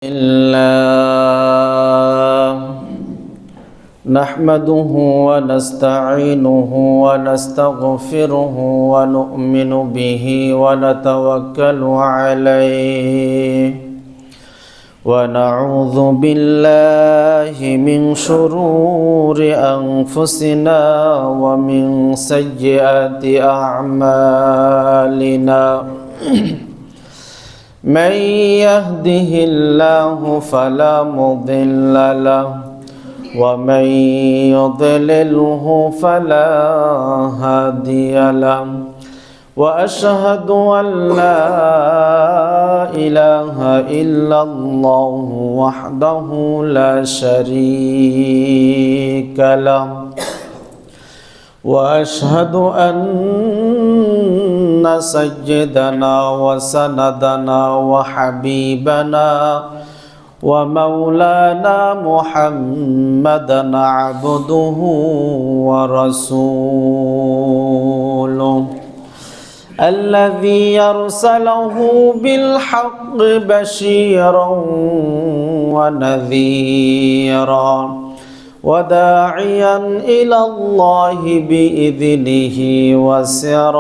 الله نحمده ونستعينه ونستغفره ونؤمن به ونتوكل عليه ونعوذ بالله من شرور أنفسنا ومن سيئات أعمالنا من يهده الله فلا مضل له ومن يضلله فلا هادي له وأشهد أن لا إله إلا الله وحده لا شريك له وأشهد أن سيدنا وسندنا وحبيبنا ومولانا محمدا عبده ورسوله الذي أرسله بالحق بشيرا ونذيرا وداعيا إلى الله بإذنه وسراجا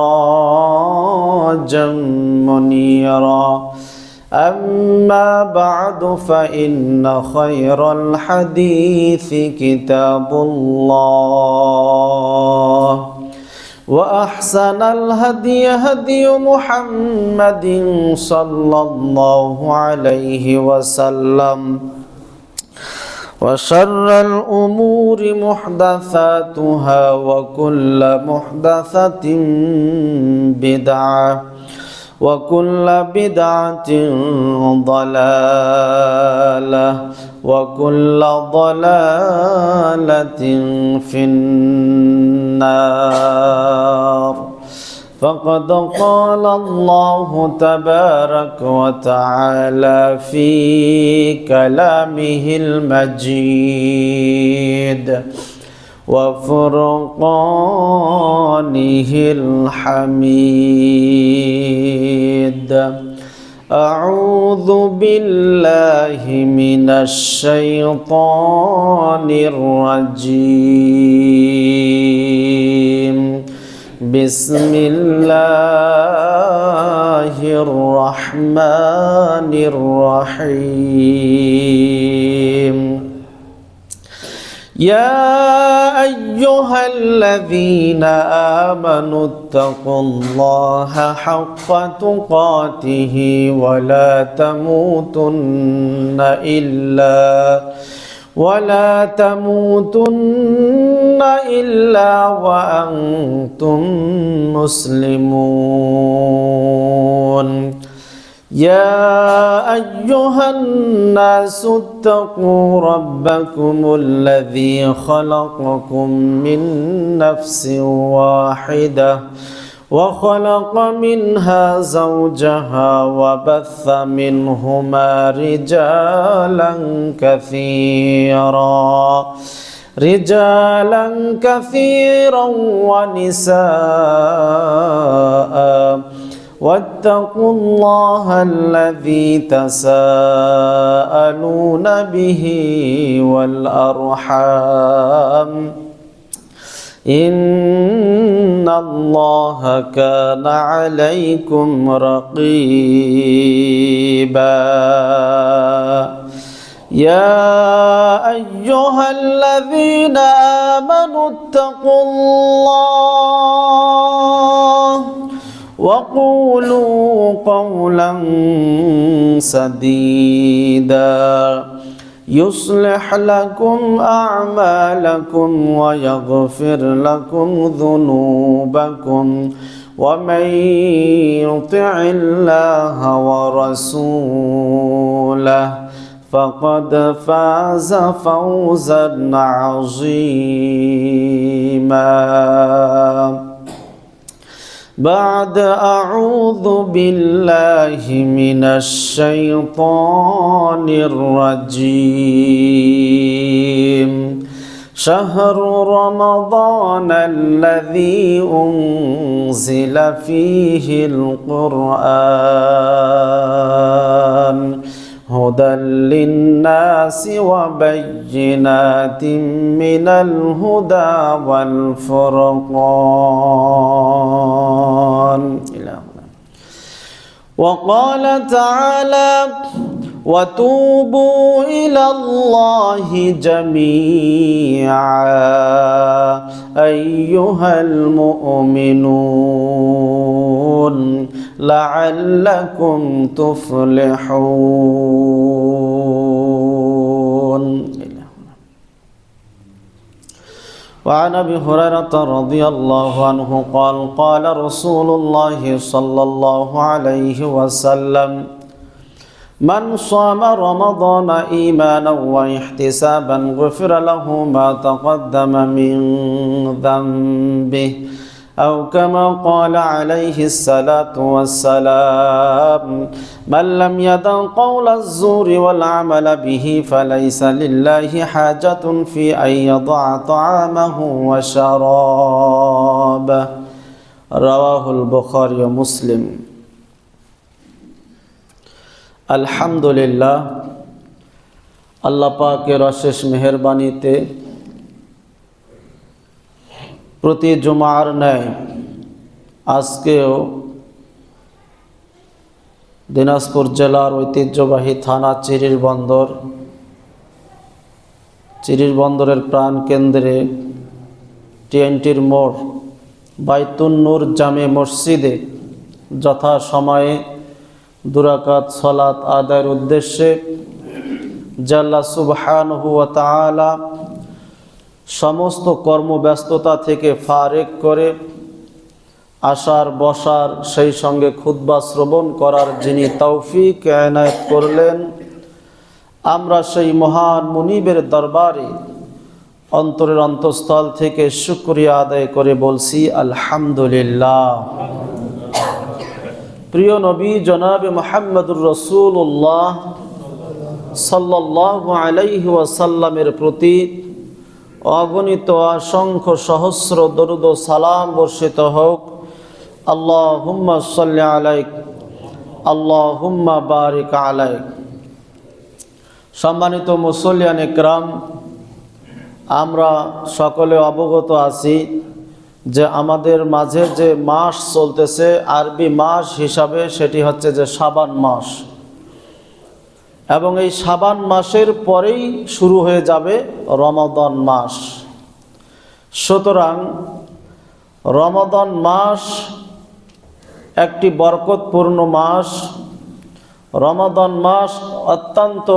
منيرا أما بعد فإن خير الحديث كتاب الله وأحسن الهدي هدي محمد صلى الله عليه وسلم وشر الأمور محدثاتها وكل محدثة بدعة وكل بدعة ضلالة وكل ضلالة في النار فقد قال الله تبارك وتعالى في كلامه المجيد وفرقانه الحميد أعوذ بالله من الشيطان الرجيم بسم الله الرحمن الرحيم يا أيها الذين آمنوا اتقوا الله حق تقاته ولا تموتن إلا وأنتم مسلمون يا أيها الناس اتقوا ربكم الذي خلقكم من نفس واحدة وخلق منها زوجها وبث منهما رجالا كثيرا ونساء واتقوا الله الذي تساءلون به والأرحام إن الله كان عليكم رقيبا يا أيها الذين آمنوا اتقوا الله وقولوا قولا سديدا يصلح لكم أعمالكم ويغفر لكم ذنوبكم ومن يطع الله ورسوله فقد فاز فوزا عظيما بعد أعوذ بالله من الشيطان الرجيم شهر رمضان الذي أنزل فيه القرآن هدى للناس وبينات من الهدى والفرقان. وقال تعالى: وتوبوا إلى الله جميعا أيها المؤمنون لعلكم تفلحون. وعن أبي هريرة رضي الله عنه قال: قال رسول الله صلى الله عليه وسلم: من صام رمضان إيمانا واحتسابا غفر له ما تقدم من ذنبه أو كما قال عليه الصلاة والسلام: من لم يدع قول الزور والعمل به فليس لله حاجة في أن يضع طعامه وشرابه. رواه البخاري ومسلم. আলহামদুলিল্লাহ, আল্লাহ পাকের অশেষ মেহেরবানিতে প্রতি জুমার ন্যায় আজকেও দিনাজপুর জেলার ঐতিহ্যবাহী থানা চিরির বন্দরের প্রাণ কেন্দ্রে টিএনটির মোড় বাইতুন নূর জামে মসজিদে যথা সময়ে দুরাকাত সালাত আদায়ের উদ্দেশ্যে আল্লাহ সুবহানাহু ওয়া তাআলা সমস্ত কর্মব্যস্ততা থেকে ফারেক করে আসার বসার সেই সঙ্গে খুতবা শ্রবণ করার যিনি তৌফিক এনায়েত করলেন, আমরা সেই মহান মুনিবের দরবারে অন্তরের অন্তঃস্থল থেকে শুকরিয়া আদায় করে বলছি আলহামদুলিল্লাহ। প্রিয় নবী জনাবে মুহাম্মদুর রাসূলুল্লাহ সাল্লাল্লাহু আলাইহি ওয়াসাল্লামের প্রতি অগণিত অসংখ্য সহস্র দরুদ ও সালাম বর্ষিত হোক। আল্লাহুম্মা সাল্লি আলাইক, আল্লাহুম্মা বারিক আলাইক। সম্মানিত মুসল্লিয়ান ইকরাম, আমরা সকলে অবগত আছি যে আমাদের মাঝে যে মাস চলতেছে আরবি মাস হিসাবে সেটি হচ্ছে যে শাবান মাস, এবং এই শাবান মাসের পরেই শুরু হয়ে যাবে রমাদান মাস। সুতরাং রমাদান মাস একটি বরকতপূর্ণ মাস। রমাদান মাস অত্যন্ত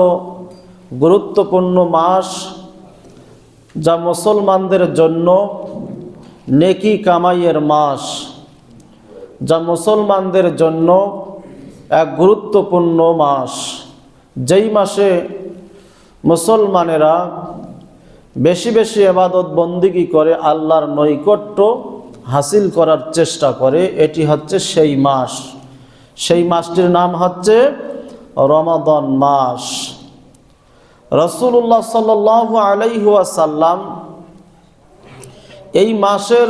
গুরুত্বপূর্ণ মাস, যা মুসলমানদের জন্য নেকি কামাইয়ের মাস, যা মুসলমানদের জন্য এক গুরুত্বপূর্ণ মাস। যেই মাসে মুসলমানেরা বেশি বেশি ইবাদত বন্দিগি করে আল্লাহর নৈকট্য হাসিল করার চেষ্টা করে, এটি হচ্ছে সেই মাস। সেই মাসটির নাম হচ্ছে রমাদান মাস। রাসূলুল্লাহ সাল্লাল্লাহু আলাইহি ওয়াসাল্লাম এই মাসের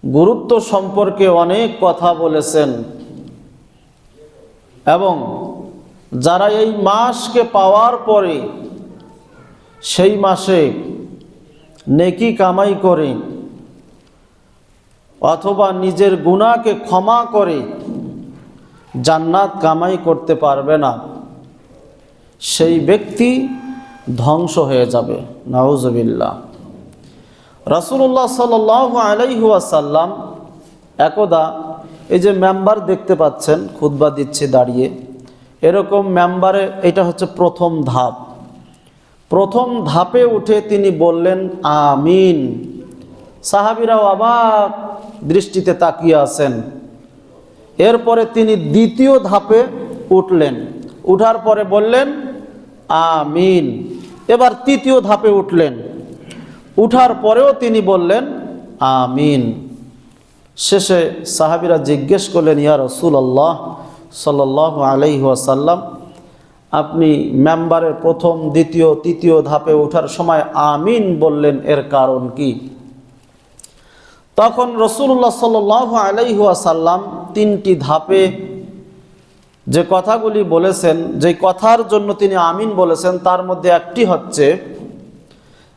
গুরুত্ব সম্পর্কে অনেক কথা বলেছেন, এবং যারা এই মাসকে পাওয়ার পরে সেই মাসে নেকি কামাই করে অথবা নিজের গুনাহকে ক্ষমা করে জান্নাত কামাই করতে পারবে না, সেই ব্যক্তি ধ্বংস হয়ে যাবে। নাউজুবিল্লাহ। রাসূলুল্লাহ সাল্লাল্লাহু আলাইহি ওয়াসাল্লাম একদা এই যে মেম্বার দেখতে পাচ্ছেন, খুতবা দিচ্ছে দাঁড়িয়ে, এরকম মেম্বারে এটা হচ্ছে প্রথম ধাপ। প্রথম ধাপে উঠে তিনি বললেন আমিন। সাহাবীরাও অবাক দৃষ্টিতে তাকিয়ে আছেন। এরপরে তিনি দ্বিতীয় ধাপে উঠলেন, উঠার পরে বললেন আমিন। এবার তৃতীয় ধাপে উঠলেন, উঠার পরেও তিনি বললেন আমিন। শেষে সাহাবীরা জিজ্ঞেস করলেন, ইয়া রাসূলুল্লাহ সাল্লাল্লাহু আলাইহি ওয়াসাল্লাম, আপনি মেম্বারের প্রথম দ্বিতীয় তৃতীয় ধাপে ওঠার সময় আমিন বললেন, এর কারণ কি? তখন রাসূলুল্লাহ সাল্লাল্লাহু আলাইহি ওয়াসাল্লাম তিনটি ধাপে যে কথাগুলি বলেছেন, যে কথার জন্য তিনি আমিন বলেছেন, তার মধ্যে একটি হচ্ছে,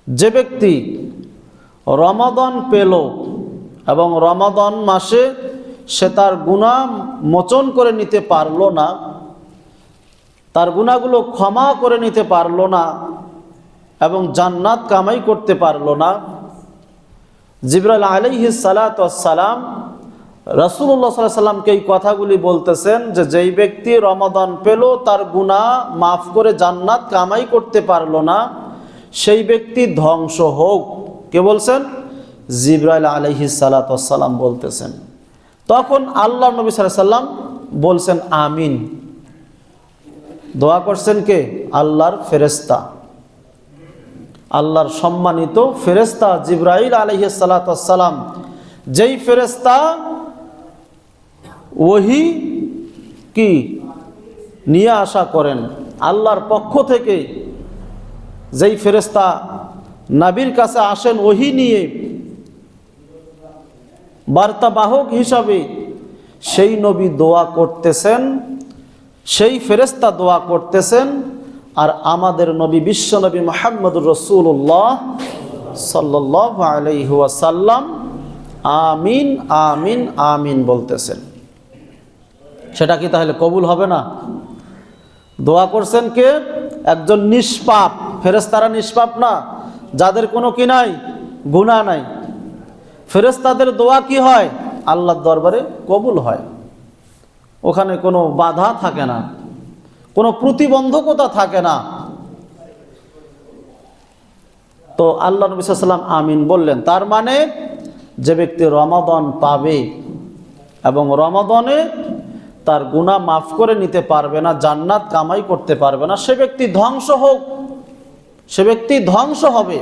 যে ব্যক্তি রমাদান পেল এবং রমাদান মাসে সে তার গুনাহ মোচন করে নিতে পারল না, তার গুনাহগুলো ক্ষমা করে নিতে পারল না এবং জান্নাত কামাই করতে পারল না, জিবরাইল আলাইহিস সালাতু ওয়াস সালাম রাসূলুল্লাহ সাল্লাল্লাহু আলাইহি সাল্লামকে এই কথাগুলি বলতেছেন যে যেই ব্যক্তি রমাদান পেল, তার গুনাহ মাফ করে জান্নাত কামাই করতে পারল না, সেই ব্যক্তি ধ্বংস হোক। কে বলছেন? জিবরাইল আলাইহিস সালাতু ওয়াস সালাম বলতেছেন। তখন আল্লাহর নবী সাল্লাল্লাহু আলাইহি সাল্লাম বলছেন আমিন। দোয়া করছেন কে? আল্লাহর ফেরেশতা, আল্লাহর সম্মানিত ফেরেশতা জিবরাইল আলাইহিস সালাতু ওয়াস সালাম, যেই ফেরেশতা ওহী কি নিয়ে আসা করেন আল্লাহর পক্ষ থেকে, যেই ফেরেশতা নবীর কাছে আসেন ওহী নিয়ে বার্তাবাহক হিসাবে, সেই নবী দোয়া করতেছেন, সেই ফেরেশতা দোয়া করতেছেন। আর আমাদের নবী বিশ্বনবী মুহাম্মদুর রাসূলুল্লাহ সাল্লাল্লাহু আলাইহি ওয়াসাল্লাম আমিন আমিন আমিন বলতেছেন। সেটা কি তাহলে কবুল হবে না? দোয়া করছেন কে? একজন নিষ্পাপ। ফেরেশতারা নিষ্পাপ না, যাদের কোনো কি নাই, গুনাহ নাই। ফেরেশতাদের দোয়া কি হয়? আল্লাহর দরবারে কবুল হয়। ওখানে কোনো বাধা থাকে না, কোনো প্রতিবন্ধকতা থাকে না। তো আল্লাহ নবী সাল্লাল্লাহু আলাইহি ওয়াসাল্লাম আমিন বললেন। তার মানে যে ব্যক্তি রমাদান পাবে এবং রমাদানে তার গুনাহ মাফ করে নিতে পারবে না, জান্নাত কামাই করতে পারবে না, সে ব্যক্তি ধ্বংস হোক, সে ব্যক্তি ধ্বংস হবে,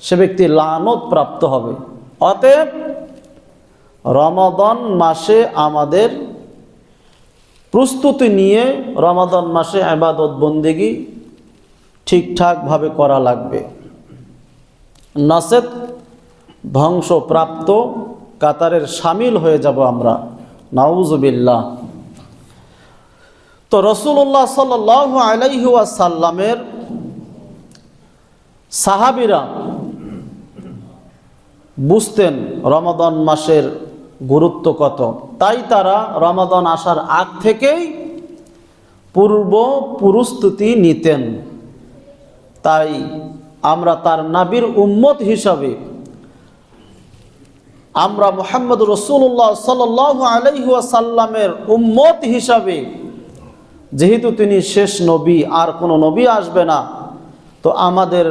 সে ব্যক্তি লানত প্রাপ্ত হবে। অতএব রমাদান মাসে আমাদের প্রস্তুতি নিয়ে রমাদান মাসে ইবাদত বন্দেগী ঠিকঠাকভাবে করা লাগবে, নচেত ধ্বংসপ্রাপ্ত কাতারের শামিল হয়ে যাব আমরা, নাউজুবিল্লাহ। তো রাসূলুল্লাহ সাল্লাল্লাহু আলাইহি ওয়াসাল্লামের সাহাবীরা বুঝতেন রমাদান মাসের গুরুত্ব কত, তাই তারা রমাদান আসার আগ থেকেই পূর্ব প্রস্তুতি নিতেন। তাই আমরা তার নবীর উম্মত হিসাবে, আমরা মুহাম্মদ রাসূলুল্লাহ সাল্লাল্লাহু আলাইহি ওয়াসাল্লামের উম্মত হিসাবে, যেহেতু তিনি শেষ নবী, আর কোনো নবী আসবে না, তো আমাদের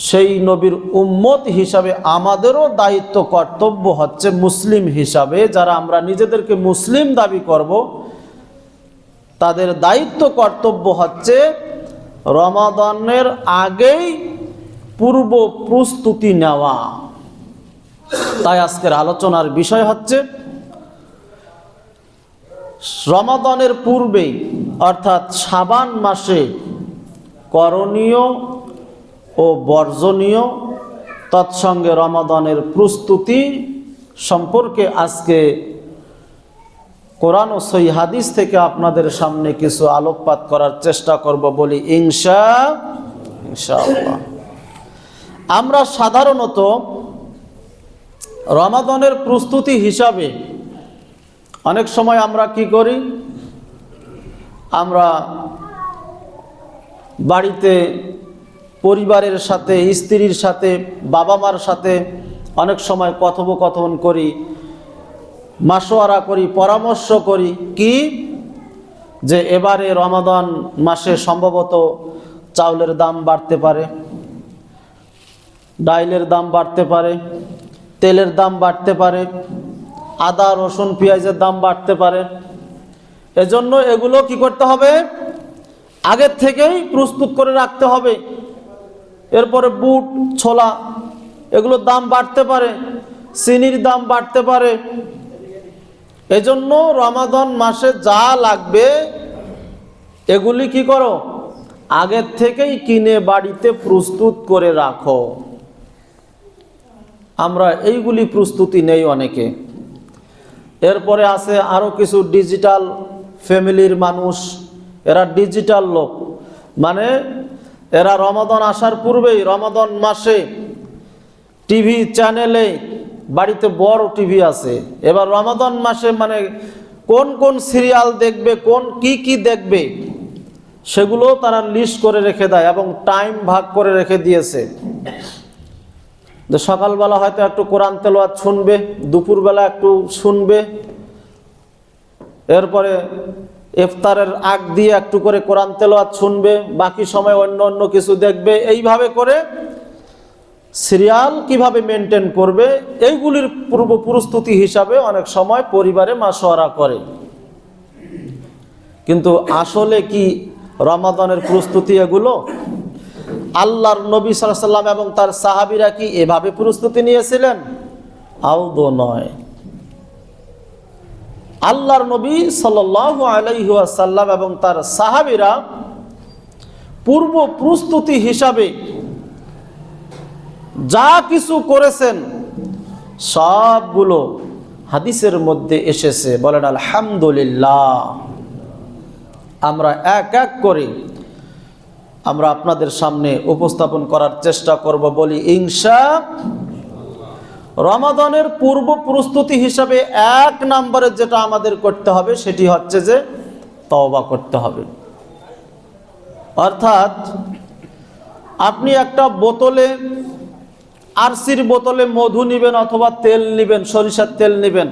সেই নবীর উম্মত হিসাবে আমাদেরও দায়িত্ব কর্তব্য হচ্ছে, মুসলিম হিসাবে যারা আমরা নিজেদেরকে মুসলিম দাবি করব, তাদের দায়িত্ব কর্তব্য হচ্ছে রমাদানের আগেই পূর্ব প্রস্তুতি নেওয়া। তাই আজকের আলোচনার বিষয় হচ্ছে রমাদানের পূর্বেই অর্থাৎ শাবান মাসে করণীয় ও বর্জনীয়, তৎসঙ্গে রমাদানের প্রস্তুতি সম্পর্কে আজকে কোরআন ও সহিহ হাদিস থেকে আপনাদের সামনে কিছু আলোকপাত করার চেষ্টা করব বলি ইনশাআল্লাহ। আমরা সাধারণত রমাদানের প্রস্তুতি হিসাবে অনেক সময় আমরা কি করি, আমরা বাড়িতে পরিবারের সাথে, স্ত্রীর সাথে, বাবা মার সাথে অনেক সময় কথোপকথন করি, মাশওয়ারা করি, পরামর্শ করি, কি যে এবারে রমাদান মাসে সম্ভবত চাউলের দাম বাড়তে পারে, ডাইলের দাম বাড়তে পারে, তেলের দাম বাড়তে পারে, আদা রসুন পেঁয়াজের দাম বাড়তে পারে। এজন্য এগুলো কি করতে হবে? আগের থেকেই প্রস্তুত করে রাখতে হবে। এরপরে বুট, ছোলা, এগুলোর দাম বাড়তে পারে, চিনির দাম বাড়তে পারে। এজন্য রমাদান মাসে যা লাগবে এগুলি কি করো? আগের থেকেই কিনে বাড়িতে প্রস্তুত করে রাখো। আমরা এইগুলি প্রস্তুতি নেই অনেকে। এরপরে আছে আরও কিছু ডিজিটাল ফ্যামিলির মানুষ, এরা ডিজিটাল লোক, মানে এরা রমাদান আসার পূর্বেই রমাদান মাসে টিভি চ্যানেলে, বাড়িতে বড় টিভি আছে, এবার রমাদান মাসে মানে কোন কোন সিরিয়াল দেখবে, কোন কি দেখবে সেগুলো তারা লিস্ট করে রেখে দেয় এবং টাইম ভাগ করে রেখে দিয়েছে। যে সকালবেলা হয়তো একটু কোরআন তেলাওয়াত শুনবে, দুপুরবেলা একটু শুনবে, এরপরে ইফতারের আগ দিয়ে একটু করে কোরআন তেলাওয়াত শুনবে, বাকি সময় অন্য অন্য কিছু দেখবে। এইভাবে করে সিরিয়াল কিভাবে মেনটেন করবে এইগুলির পূর্ব প্রস্তুতি হিসাবে অনেক সময় পরিবারে মাশওয়ারা করে। কিন্তু আসলে কি রমাদানের প্রস্তুতি এগুলো? আল্লাহর নবী সাল্লাল্লাহু আলাইহি ওয়াসাল্লাম এবং তার সাহাবীরা কি এভাবে প্রস্তুতি নিয়েছিলেন? আদৌ নয়। আল্লাহর নবী সাল্লাল্লাহু আলাইহি ওয়াসাল্লাম এবং তার সাহাবীরা পূর্ব প্রস্তুতি হিসাবে যা কিছু করেছেন সবগুলো হাদিসের মধ্যে এসেছে। বলেন আলহামদুলিল্লাহ। আমরা এক এক করে আমরা আপনাদের সামনে উপস্থাপন করার চেষ্টা করব। বলি ইনশাআল্লাহ। রমাদানের পূর্ব প্রস্তুতি হিসাবে এক নম্বরে যেটা আমাদের করতে হবে সেটি হচ্ছে যে তওবা করতে হবে। অর্থাৎ আপনি একটা বোতলে, আরসির বোতলে মধু নেবেন অথবা তেল নেবেন, সরিষার তেল নেবেন,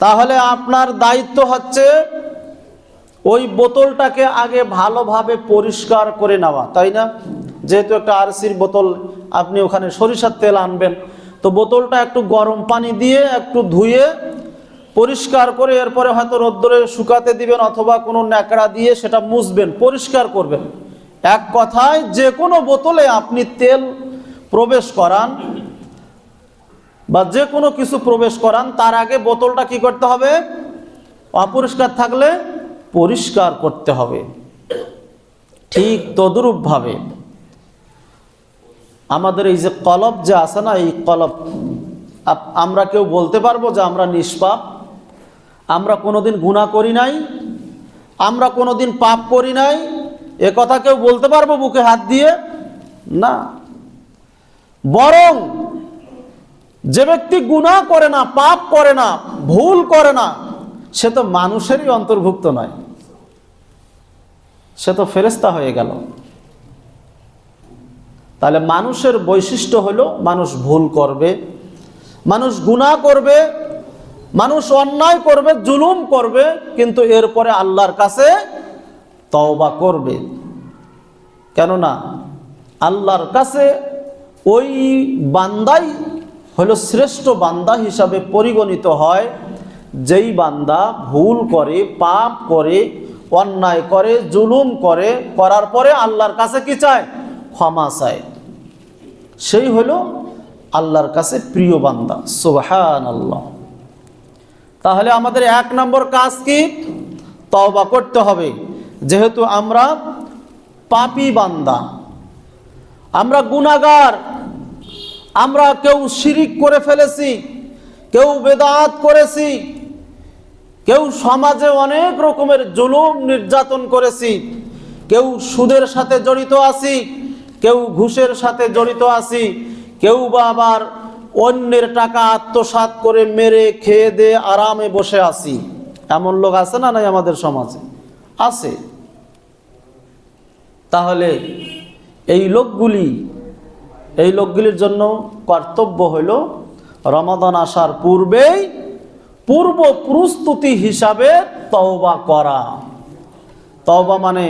তাহলে আপনার দায়িত্ব হচ্ছে ওই বোতলটাকে আগে ভালোভাবে পরিষ্কার করে নেওয়া, তাই না? যেহেতু একটা আরসির বোতল, আপনি ওখানে সরিষার তেল আনবেন, তো বোতলটা একটু গরম পানি দিয়ে একটু ধুয়ে পরিষ্কার করে এরপরে হয়তো রোদ্দুরে শুকাতে দিবেন অথবা কোনো ন্যাকড়া দিয়ে সেটা মুছবেন, পরিষ্কার করবেন। এক কথায় যে কোনো বোতলে আপনি তেল প্রবেশ করান বা যে কোনো কিছু প্রবেশ করান, তার আগে বোতলটা কি করতে হবে? অপরিষ্কার থাকলে পরিষ্কার করতে হবে। ঠিক তদ্রূপভাবে আমাদের এই যে কলব যে আছে না, এই কলব, আমরা কেউ বলতে পারবো যে আমরা নিষ্পাপ? আমরা কোনোদিন গুনাহ করি নাই, আমরা কোনোদিন পাপ করি নাই, এ কথা কেউ বলতে পারবো বুকে হাত দিয়ে? না। বরং যে ব্যক্তি গুনাহ করে না, পাপ করে না, ভুল করে না, সে তো মানুষেরই অন্তর্ভুক্ত নয়, সে তো ফেরেশতা হয়ে গেল। তাহলে মানুষের বৈশিষ্ট্য হলো মানুষ ভুল করবে, মানুষ গুনাহ করবে, মানুষ অন্যায় করবে, জুলুম করবে, কিন্তু এরপরে আল্লাহর কাছে তওবা করবে। কেননা আল্লাহর কাছে ওই বান্দাই হলো শ্রেষ্ঠ বান্দা হিসাবে পরিগণিত হয় যেই বান্দা ভুল করে, পাপ করে, অন্যায় করে, জুলুম করে, করার পরে আল্লাহর কাছে কি চায়? ক্ষমা চায়। সেই হলো আল্লাহর কাছে প্রিয় বান্দা। সুবহানাল্লাহ। তাহলে আমাদের এক নম্বর কাজ কি? তওবা করতে হবে। যেহেতু আমরা পাপী বান্দা, আমরা গুনাহগার, আমরা কেউ শিরিক করে ফেলেছি, কেউ বেদাত করেছি, কেউ সমাজে অনেক রকমের জুলুম নির্যাতন করেছি, কেউ সুদের সাথে জড়িত আছি, কেউ ঘুষের সাথে জড়িত আছি, কেউ বা আবার অন্যের টাকা আত্মসাৎ করে মেরে খেয়ে দিয়ে আরামে বসে আছি। এমন লোক আছে না? নাই আমাদের সমাজে আছে। তাহলে এই লোকগুলির জন্য কর্তব্য হইল রমাদান আসার পূর্বেই পূর্ব প্রস্তুতি হিসাবে তওবা করা। তওবা মানে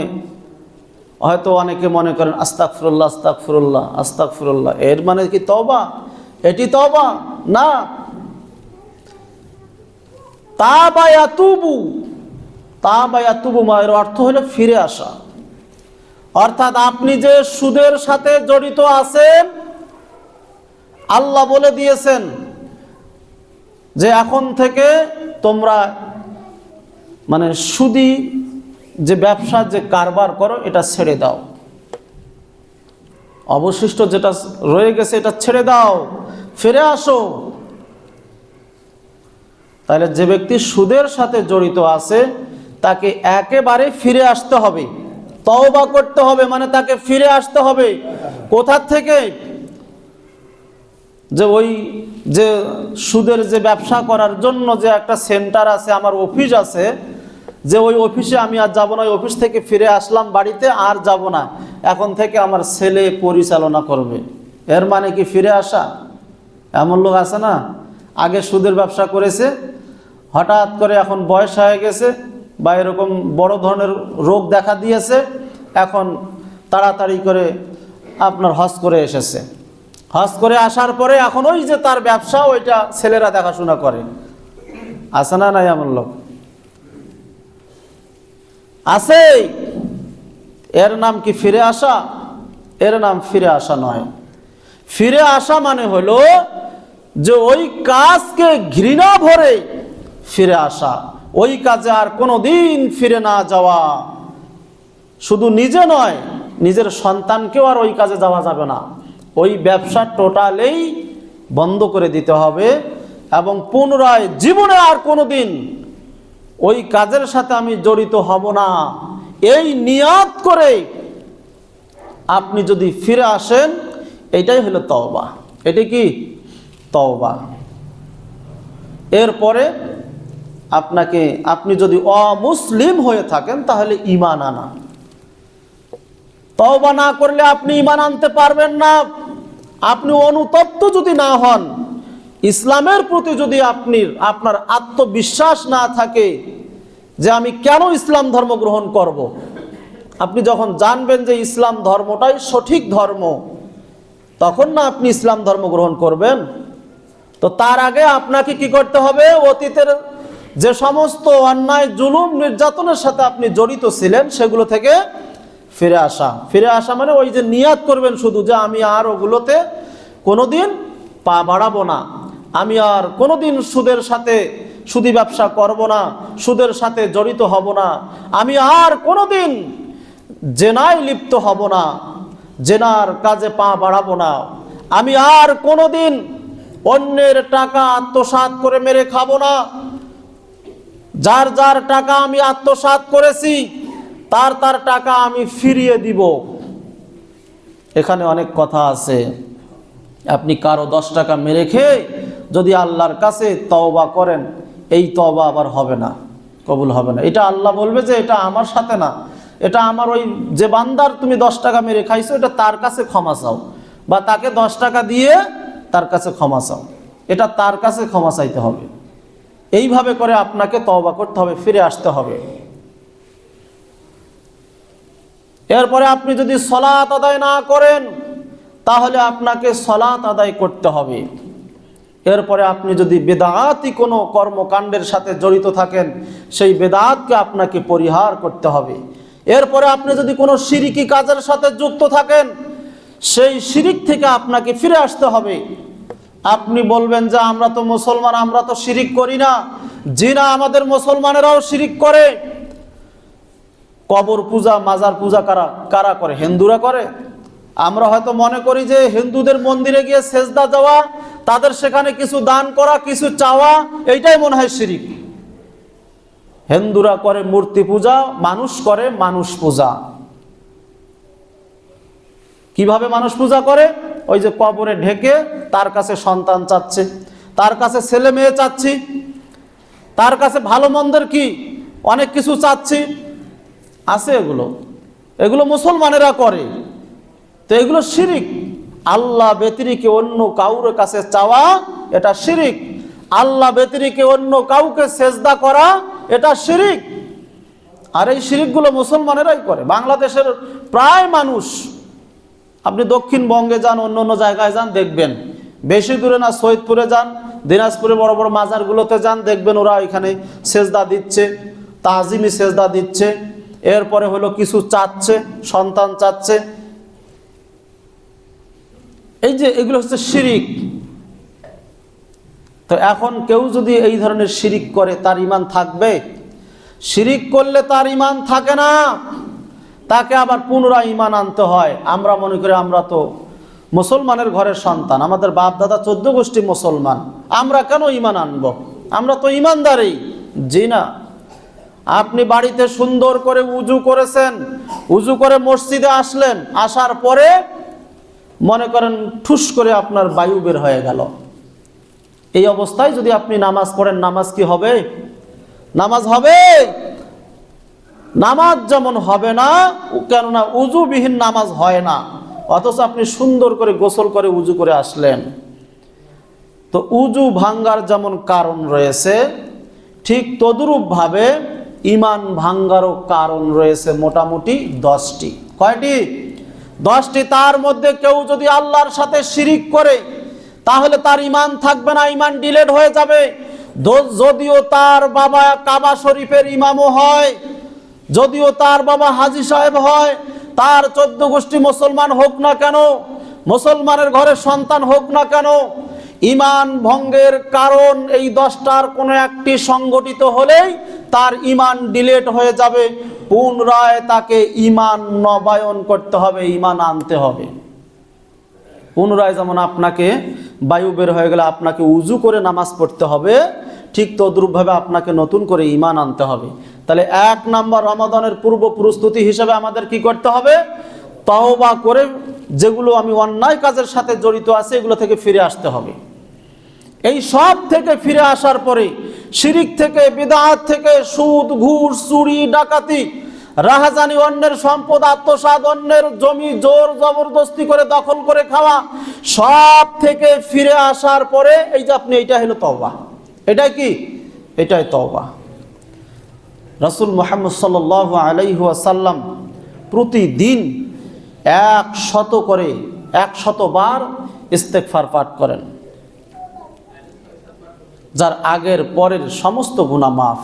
হয়তো অনেকে মনে করেন আস্তাগফিরুল্লাহ, আস্তাগফিরুল্লাহ, আস্তাগফিরুল্লাহ, এর মানে কি তওবা? এটি তওবা না। তাবা ইয়াতুবু এর অর্থ হলো ফিরে আসা। অর্থাৎ আপনি যে সুদের সাথে জড়িত আছেন, আল্লাহ বলে দিয়েছেন যে এখন থেকে তোমরা মানে সুদি যে ব্যবসা, যে কারবার করো, এটা ছেড়ে দাও, অবশিষ্ট যেটা রয়ে গেছে এটা ছেড়ে দাও, ফিরে আসো। তাহলে যে ব্যক্তি সুদের সাথে জড়িত আছে তাকে একেবারে ফিরে আসতে হবে, তওবা করতে হবে, মানে তাকে ফিরে আসতে হবে। কোথা থেকে? যে ওই যে সুদের যে ব্যবসা করার জন্য যে একটা সেন্টার আছে, আমার অফিস আছে, যে ওই অফিসে আমি আর যাব না, ওই অফিস থেকে ফিরে আসলাম বাড়িতে, আর যাব না, এখন থেকে আমার ছেলে পরিচালনা করবে, এর মানে কি ফিরে আসা? এমন লোক আছে না, আগে সুদের ব্যবসা করেছে, হঠাৎ করে এখন বয়স হয়ে গেছে বা এরকম বড় ধরনের রোগ দেখা দিয়েছে, এখন তাড়াতাড়ি করে আপনার হজ করে এসেছে, হজ করে আসার পরে এখন ওই যে তার ব্যবসা, ওইটা ছেলেরা দেখাশোনা করে। আছে না নাই এমন লোক? আছে। এর নাম কি ফিরে আসা? এর নাম ফিরে আসা নয়। ফিরে আসা মানে হলো যে ওই কাজকে ঘৃণা ভরে ফিরে আসা, ওই কাজে আর কোনোদিন ফিরে না যাওয়া। শুধু নিজে নয়, নিজের সন্তানকেও আর ওই কাজে যাওয়া যাবে না। ওই ব্যবসা টোটালেই বন্ধ করে দিতে হবে এবং পুনরায় জীবনে আর কোনোদিন ওই কাজের সাথে আমি জড়িত হব না, এই নিয়াত করে আপনি যদি ফিরে আসেন, এটাই হলো তওবা। এটি কি? তওবা। এরপরে আপনি যদি অমুসলিম হয়ে থাকেন তাহলে ঈমান আনা। তওবা না করলে আপনি ঈমান আনতে পারবেন না। আপনি অনুতপ্ত যদি না হন, ইসলামের প্রতি যদি আপনার আত্মবিশ্বাস না থাকে যে আমি কেন ইসলাম ধর্ম গ্রহণ করব, আপনি যখন জানবেন যে ইসলাম ধর্মটাই সঠিক ধর্ম, তখন না আপনি ইসলাম ধর্ম গ্রহণ করবেন। তো তার আগে আপনাকে কি করতে হবে? অতীতের যে সমস্ত অন্যায়, জুলুম, নির্যাতনের সাথে আপনি জড়িত ছিলেন, সেগুলো থেকে ফিরে আসা। ফিরে আসা মানে ওই যে নিয়াত করবেন শুধু যে আমি আর ওগুলোতে কোনোদিন পা বাড়াবো না, আমি আর কোনোদিন সুদি ব্যবসা করব না, সুদের সাথে জড়িত হব না, আমি আর কোনোদিন জেনায় লিপ্ত হব না, জেনার কাজে পা বাড়াবো না, আমি আর কোনোদিন অন্যের টাকা আত্মসাৎ করে মেরে খাবো না, যার যার টাকা আমি আত্মসাৎ করেছি তার টাকা আমি ফিরিয়ে দিব। এখানে অনেক কথা আছে। আপনি কারো 10 টাকা মেরে খেয়ে যদি আল্লাহর কাছে তওবা করেন, এই তওবা আবার হবে না, কবুল হবে না। এটা আল্লাহ বলবে যে এটা আমার সাথে না, এটা আমার ওই যে বান্দার তুমি 10 টাকা মেরে খাইছো, এটা তার কাছে ক্ষমা চাও, বা তাকে 10 টাকা দিয়ে তার কাছে ক্ষমা চাও, এটা তার কাছে ক্ষমা চাইতে হবে। এইভাবে করে আপনাকে তওবা করতে হবে, ফিরে আসতে হবে। এরপরে আপনি যদি সালাত আদায় না করেন, তাহলে আপনাকে সালাত আদায় করতে হবে। এরপরে আপনি যদি বেদাতি কোনো কর্মকাণ্ডের সাথে জড়িত থাকেন, সেই বেদাতকে আপনাকে পরিহার করতে হবে। এরপরে আপনি যদি কোনো শিরকি কাজের সাথে যুক্ত থাকেন, সেই শিরিক থেকে আপনাকে ফিরে আসতে হবে। আপনি বলবেন যে আমরা তো মুসলমান, আমরা তো শিরিক করি না। জি না, আমাদের মুসলমানেরাও শিরিক করে। কবর পূজা, মাজার পূজা কারা করে? হিন্দুরা করে। আমরা হয়তো মনে করি যে হিন্দুদের মন্দিরে গিয়ে সেজদা দেওয়া, তাদের সেখানে কিছু দান করা, কিছু চাওয়া, এইটাই মনে হয় শিরিক। হিন্দুরা করে মূর্তি পূজা, মানুষ করে মানুষ পূজা। কিভাবে মানুষ পূজা করে? ওই যে কবরে ঢেকে তার কাছে সন্তান চাচ্ছে, তার কাছে ছেলে মেয়ে চাচ্ছি, তার কাছে ভালো মন্দের কি অনেক কিছু চাচ্ছি, আছে এগুলো মুসলমানেরা করে। তো এগুলো শিরিক। আল্লাহ ব্যতিরেকে অন্য কাউর কাছে চাওয়া, এটা শিরিক। আল্লাহ ব্যতিরেকে অন্য কাউকে সেজদা করা, এটা শিরিক। আর এই শিরিকগুলো মুসলমানেরাই করে। বাংলাদেশের প্রায় মানুষ, আপনি দক্ষিণবঙ্গে যান, অন্য জায়গায় যান, দেখবেন, বেশি দূরে না, সৈয়দপুরে যান, দিনাজপুরে বড় বড় মাজারগুলোতে যান, দেখবেন ওরা এখানে সেজদা দিচ্ছে, তাজিমি সেজদা দিচ্ছে। এরপরে হলো কিছু চাচ্ছে, সন্তান চাচ্ছে। এই যে এগুলো হচ্ছে শিরিক। তো এখন কেউ যদি এই ধরনের শিরিক করে, তার ঈমান থাকবে? শিরিক করলে তার ঈমান থাকে না, তাকে আবার পুনরায় ঈমান আনতে হয়। আমরা মনে করি আমরা তো মুসলমানের ঘরের সন্তান, আমাদের বাপ দাদা 14 গোষ্ঠী মুসলমান, আমরা কেন ঈমান আনবো? আমরা তো ইমানদারই। জি না, আপনি বাড়িতে সুন্দর করে উজু করেছেন, উজু করে মসজিদে আসলেন, আসার পরে মনে করেন ঠুস করে আপনার বায়ু বের হয়ে গেল। এই অবস্থায় যদি আপনি নামাজ পড়েন, নামাজ কি হবে? নামাজ হবে? নামাজ যেমন হবে না, কেননা উজুবিহীন নামাজ হয় না। অথচ আপনি সুন্দর করে গোসল করে উজু করে আসলেন। তো উজু ভাঙ্গার যেমন কারণ রয়েছে, ঠিক তদ্রূপভাবে ঈমান ভাঙ্গারও কারণ রয়েছে মোটামুটি 10টি। কয়টি? 10টি। তার মধ্যে কেউ যদি আল্লাহর সাথে শিরিক করে তাহলে তার ঈমান থাকবে না, ঈমান ডিলেট হয়ে যাবে। যদিও তার বাবা কাবা শরীফের ইমামও হয়, যদিও তার বাবা হাজী সাহেব হয়, তার 14 গোষ্ঠী মুসলমান হোক না কেন, মুসলমানের ঘরে সন্তান হোক না কেন, ঈমান ভঙ্গের কারণ এই 10টার কোনো একটি সংগঠিত হলেই তার ঈমান ডিলেট হয়ে যাবে। পুনরায় তাকে ঈমান নবায়ন করতে হবে, ঈমান আনতে হবে। পুনরায় যেমন আপনাকে বায়ু বের হয়ে গেলে আপনাকে উজু করে নামাজ পড়তে হবে, ঠিক তদ্রূপভাবে আপনাকে নতুন করে ঈমান আনতে হবে। তাহলে 1 নম্বর রমাদানের পূর্ব প্রস্তুতি হিসেবে আমাদের কি করতে হবে? তওবা করে যেগুলো আমি অন্যায় কাজের সাথে জড়িত আছে এগুলো থেকে ফিরে আসতে হবে। এই সব থেকে ফিরে আসার পরে শিরিক থেকে, বিদআত থেকে, সুদ, ঘুষ, চুরি, ডাকাতি, রাহাজানি, অন্যের সম্পদ আত্মসাৎ, অন্যের জমি জোর জবরদস্তি করে দখল করে খাওয়া, সব থেকে ফিরে আসার পরে এই যে আপনি, এইটা হলো তওবা। এটা কি? এটাই তওবা। রাসূল মুহাম্মদ সাল্লাল্লাহু আলাইহি ওয়াসাল্লাম প্রতিদিন 100 বার ইস্তেগফার পাঠ করেন, যার আগের পরের সমস্ত গুনাহ মাফ।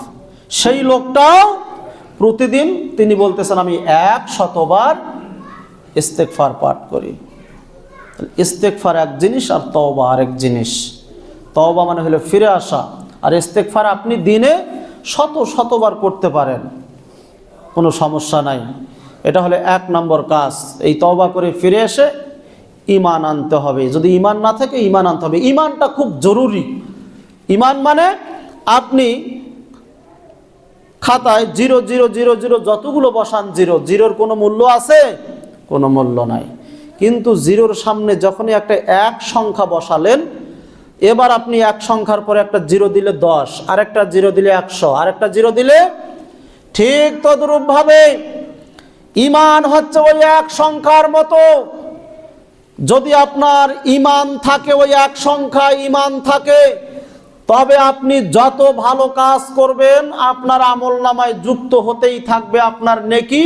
সেই লোকটাও প্রতিদিন তিনি বলতেছেন আমি 100 বার ইস্তেগফার পাঠ করি। ইস্তেগফার এক জিনিস আর তওবা আরেক জিনিস। তওবা মানে হলো ফিরে আসা, আর ইস্তেগফার আপনি দিনে 100 বার করতে পারেন, কোনো সমস্যা নাই। এটা হলো 1 নম্বর কাজ। এই তওবা করে ফিরে এসে ঈমান আনতে হবে। যদি ঈমান না থাকে, ঈমান আনতে হবে। ঈমানটা খুব জরুরি। ঈমান মানে আপনি খাতায় 0,0,0,0 যতগুলো বসান, জিরোর কোনো মূল্য আছে? কোনো মূল্য নাই। কিন্তু জিরোর সামনে যখনই একটা 1 সংখ্যা বসালেন, এবার আপনি 1 সংখ্যার পরে একটা 0 দিলে 10, আরেকটা 0 দিলে 100, আরেকটা 0 দিলে, ঠিক তদ্রূপভাবে ঈমান হচ্ছে ওই 1 সংখ্যার মতো। যদি আপনার ঈমান থাকে, ওই 1 সংখ্যা ঈমান থাকে, তবে আপনি যত ভালো কাজ করবেন আপনার আমলনামায় যুক্ত হতেই থাকবে, আপনার নেকি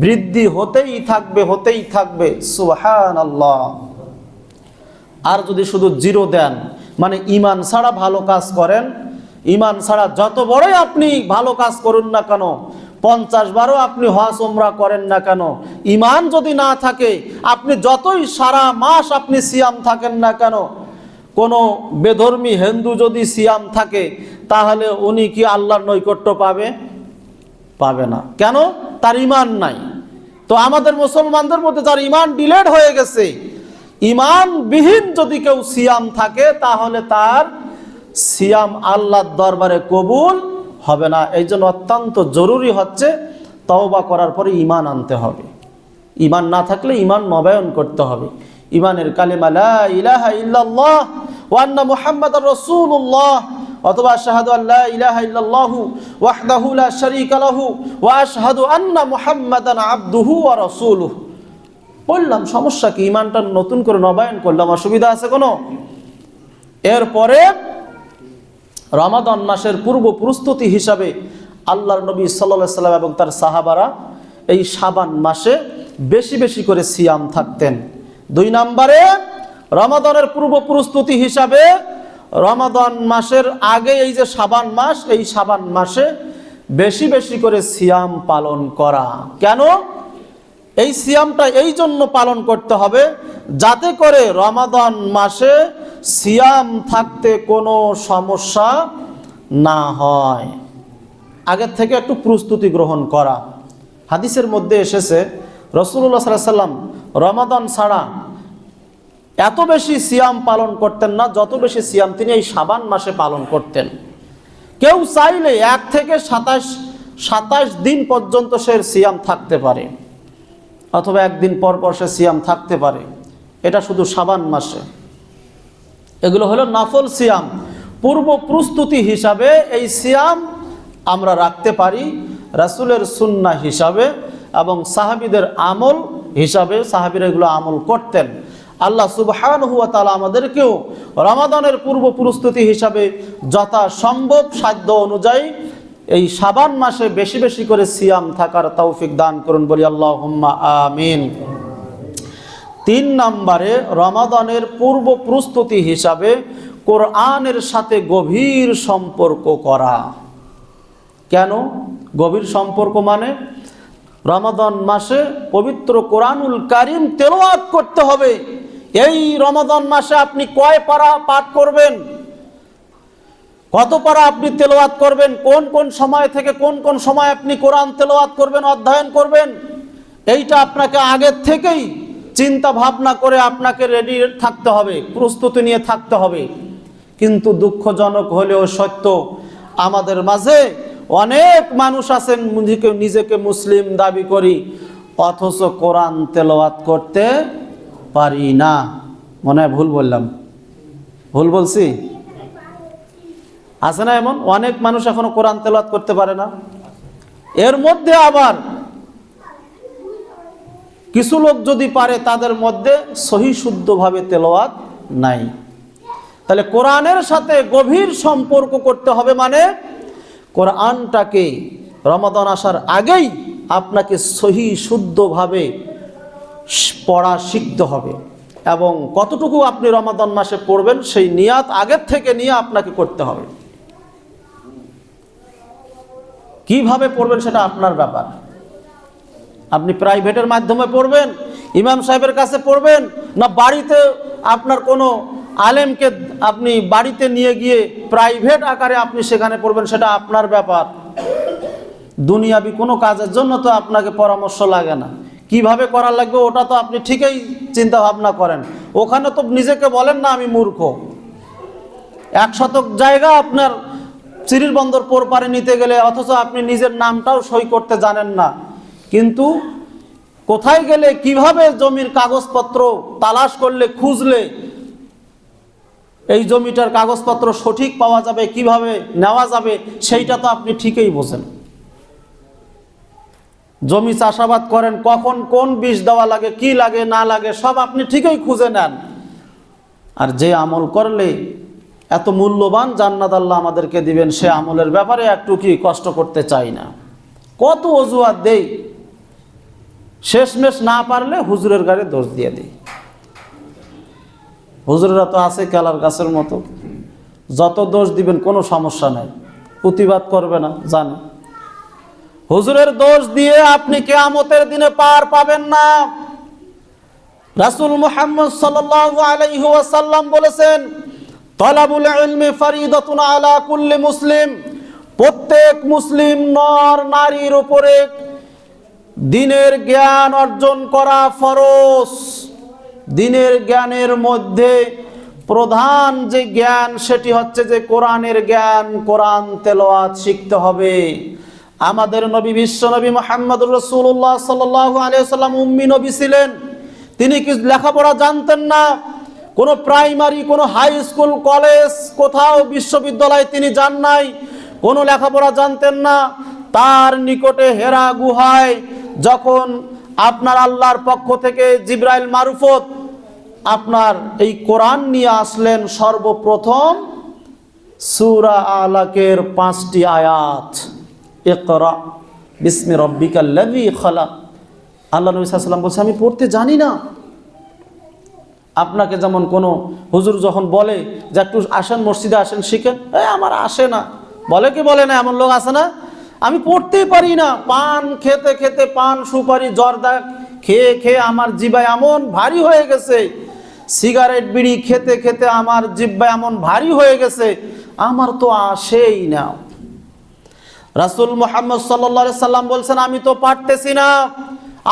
বৃদ্ধি হতেই থাকবে। সুবহানাল্লাহ। আর যদি শুধু 0 দেন, মানে ঈমান ছাড়া ভালো কাজ করেন, ঈমান ছাড়া যত বড়ই আপনি ভালো কাজ করুন না কেন, 50 বারও আপনি হজ উমরা করেন না কেন, ঈমান যদি না থাকে, আপনি যতই সারা মাস আপনি সিয়াম থাকেন না কেন, কোনো বেধর্মী হিন্দু যদি সিয়াম থাকে, তাহলে উনি কি আল্লাহর নৈকট্য পাবে? পাবে না। কেন? তার ঈমান নাই। তো আমাদের মুসলমানদের মধ্যে যার ঈমান ডিলেট হয়ে গেছে, ঈমানবিহীন যদি কেউ সিয়াম থাকে, তাহলে তার সিয়াম আল্লাহর দরবারে কবুল হবে না। এই জন্য অত্যন্ত জরুরি হচ্ছে তওবা করার পরে ঈমান আনতে হবে। ঈমান না থাকলে ঈমান নবায়ন করতে হবে। ঈমানের কালিমা লা ইলাহা ইল্লাল্লাহ ওয়া আন্না মুহাম্মাদার রাসূলুল্লাহ, অথবা আশহাদু আল্লা ইলাহা ইল্লাল্লাহু ওয়াহদাহু লা শারীকা লাহু ওয়া আশহাদু আন্না মুহাম্মাদান আবদুহু ওয়া রাসূলুহু। বললাম, সমস্যা কি? ঈমানটা নতুন করে নবায়ন করলাম, অসুবিধা আছে কোনো? এরপরে রমাদান মাসের পূর্ব প্রস্তুতি হিসাবে আল্লাহর নবী সাল্লাল্লাহু আলাইহি সাল্লাম এবং তার সাহাবারা এই শাবান মাসে বেশি বেশি করে সিয়াম থাকতেন। 2 নম্বরে রমাদানের পূর্ব প্রস্তুতি হিসাবে রমাদান মাসের আগে এই যে শাবান মাস, এই শাবান মাসে বেশি বেশি করে সিয়াম পালন করা। কেন? এই সিয়ামটা এই জন্য পালন করতে হবে যাতে করে রমাদান মাসে সিয়াম থাকতে কোনো সমস্যা না হয়। আগের থেকে একটু প্রস্তুতি গ্রহণ করা। হাদিসের মধ্যে এসেছে রাসূলুল্লাহ সাল্লাল্লাহু আলাইহি ওয়াসাল্লাম রমাদান ছাড়া এত বেশি সিয়াম পালন করতেন না যত বেশি সিয়াম তিনি এই শাবান মাসে পালন করতেন। কেউ চাইলে 1 থেকে 27 দিন পর্যন্ত সে সিয়াম থাকতে পারে, অথবা একদিন পর পর সে সিয়াম থাকতে পারে। এটা শুধু শাবান মাসে। এগুলো হলো নফল সিয়াম। পূর্ব প্রস্তুতি হিসাবে এই সিয়াম আমরা রাখতে পারি রাসূলের সুন্নাহ হিসাবে এবং সাহাবীদের আমল হিসাবে। সাহাবীরা এগুলো আমল করতেন। আল্লাহ সুবহানাহু ওয়া তাআলা আমাদেরকেও রমাদানের পূর্ব প্রস্তুতি হিসাবে যথাসম্ভব সাধ্য অনুযায়ী এই শাবান মাসে বেশি বেশি করে সিয়াম থাকার তৌফিক দান করুন, বলি আল্লাহুম্মা আমিন। 3 নম্বরে রমাদানের পূর্ব প্রস্তুতি হিসাবে কোরআনের সাথে গভীর সম্পর্ক করা। কেন গভীর সম্পর্ক? মানে রমাদান মাসে পবিত্র কোরআনুল কারীম তেলাওয়াত করতে হবে। এই রমাদান মাসে আপনি কয় পারা পাঠ করবেন, কত পারা আপনি তেলাওয়াত করবেন, কোন কোন সময় থেকে কোন কোন সময় আপনি কোরআন তেলাওয়াত করবেন, অধ্যয়ন করবেন, এইটা আপনাকে আগের থেকেই চিন্তা ভাবনা করে আপনাকে রেডি থাকতে হবে, প্রস্তুতি নিয়ে থাকতে হবে। কিন্তু দুঃখজনক হলেও সত্য, আমাদের মাঝে অনেক মানুষ আছেন নিজেকে মুসলিম দাবি করি, অথচ কোরআন তেলাওয়াত করতে পারি না। মনে হয় ভুল বললাম? ভুল বলছি? আছে না এমন অনেক মানুষ এখনো কোরআন তেলাওয়াত করতে পারে না? এর মধ্যে আবার কিছু লোক যদি পারে, তাদের মধ্যে সহি শুদ্ধভাবে তেলাওয়াত নাই। তাহলে কোরআনের সাথে গভীর সম্পর্ক করতে হবে। মানে কোরআনটাকে রমাদান আসার আগেই আপনাকে সহি শুদ্ধভাবে পড়া শিখতে হবে, এবং কতটুকু আপনি রমাদান মাসে পড়বেন সেই নিয়াত আগের থেকে নিয়ে আপনাকে করতে হবে। কিভাবে পড়বেন সেটা আপনার ব্যাপার। আপনি প্রাইভেটের মাধ্যমে পড়বেন, ইমাম সাহেবের কাছে পড়বেন, না বাড়িতে আপনার কোনো আলেমকে আপনি বাড়িতে নিয়ে গিয়ে প্রাইভেট আকারে আপনি সেখানে পড়বেন, সেটা আপনার ব্যাপার। দুনিয়াবি কোনো কাজের জন্য তো আপনাকে পরামর্শ লাগে না, কিভাবে করা লাগবে ওটা তো আপনি ঠিকই চিন্তা ভাবনা করেন। ওখানে তো নিজেকে বলেন না আমি মূর্খ। 1 শতক জায়গা আপনার চিরির বন্দর পোরপারে নিতে গেলে, অথচ আপনি নিজের নামটাও সই করতে জানেন না। কিন্তু কোথায় গেলে কিভাবে জমির কাগজপত্র তালাশ করলে, খুঁজলে এই জমিটার কাগজপত্র সঠিক পাওয়া যাবে, কিভাবে নেওয়া যাবে, সেইটা তো আপনি ঠিকই বোঝেন। জমি চাষাবাদ করেন, কখন কোন বীজ দেওয়া লাগে, কি লাগে না লাগে, সব আপনি ঠিকই খুঁজে নেন। আর যে আমল করলে এত মূল্যবান জান্নাত আল্লাহ আমাদেরকে দিবেন, সে আমলের ব্যাপারে একটু কি কষ্ট করতে চাই না। কত অজুহাত দেই, শেষমেশ না পারলে হুজুরের গাড়ি দোষ দিয়ে দিই। হুজুরেরা তো আছে কেলার গাছের মতো, যত দোষ দিবেন কোনো সমস্যা নাই, প্রতিবাদ করবে না, জানে। হুজুরের দোষ দিয়ে আপনি কিয়ামতের দিনে পার পাবেন না। রাসূল মুহাম্মদ সাল্লাল্লাহু আলাইহি ওয়াসাল্লাম বলেছেন, তালাবুল ইলমি ফরিদাতুন আলা কুল্লি মুসলিম। প্রত্যেক মুসলিম নর নারীর উপরে দ্বীনের জ্ঞান অর্জন করা ফরজ। দ্বীনের জ্ঞানের মধ্যে প্রধান যে জ্ঞান সেটি হচ্ছে যে কোরআনের জ্ঞান, কোরআন তেলাওয়াত শিখতে হবে। আমাদের নবী বিশ্ব নবী মুহাম্মদুর রাসূলুল্লাহ সাল্লাল্লাহু আলাইহি ওয়াসাল্লাম উম্মি নবী ছিলেন। তিনি কি লেখাপড়া জানতেন না? কোনো প্রাইমারি, কোনো হাই স্কুল, কলেজ, কোথাও বিশ্ববিদ্যালয়ে তিনি যান নাই, কোনো লেখাপড়া জানতেন না। তার নিকটে হেরা গুহায় যখন আপনার আল্লাহর পক্ষ থেকে জিবরাইল মারুফত আপনার এই কোরআন নিয়ে আসলেন, সর্বপ্রথম সূরা আলাকের 5টি আয়াত, ইকরা বিসমি রাব্বিকাল্লাযী খালাক। আল্লাহ নবী সাল্লাল্লাহু আলাইহি ওয়াসাল্লাম বলছে আমি পড়তে জানি না। আপনাকে যেমন কোনো হুজুর যখন বলে যে একটু আসেন মসজিদে আসেন শিখেন, আমার আসে না, বলে কি বলে না, এমন লোক আছে না? আমি পড়তেই পারি না। পান খেতে খেতে, পান সুপারি জর্দা খেয়ে খেয়ে আমার জিহ্বা এমন ভারী হয়ে গেছে, সিগারেট বিড়ি খেতে খেতে আমার জিহ্বা এমন ভারী হয়ে গেছে, আমার তো আসেই না। রাসূল মুহাম্মদ সাল্লাল্লাহু আলাইহি সাল্লাম বলছেন আমি তো পারতেছি না,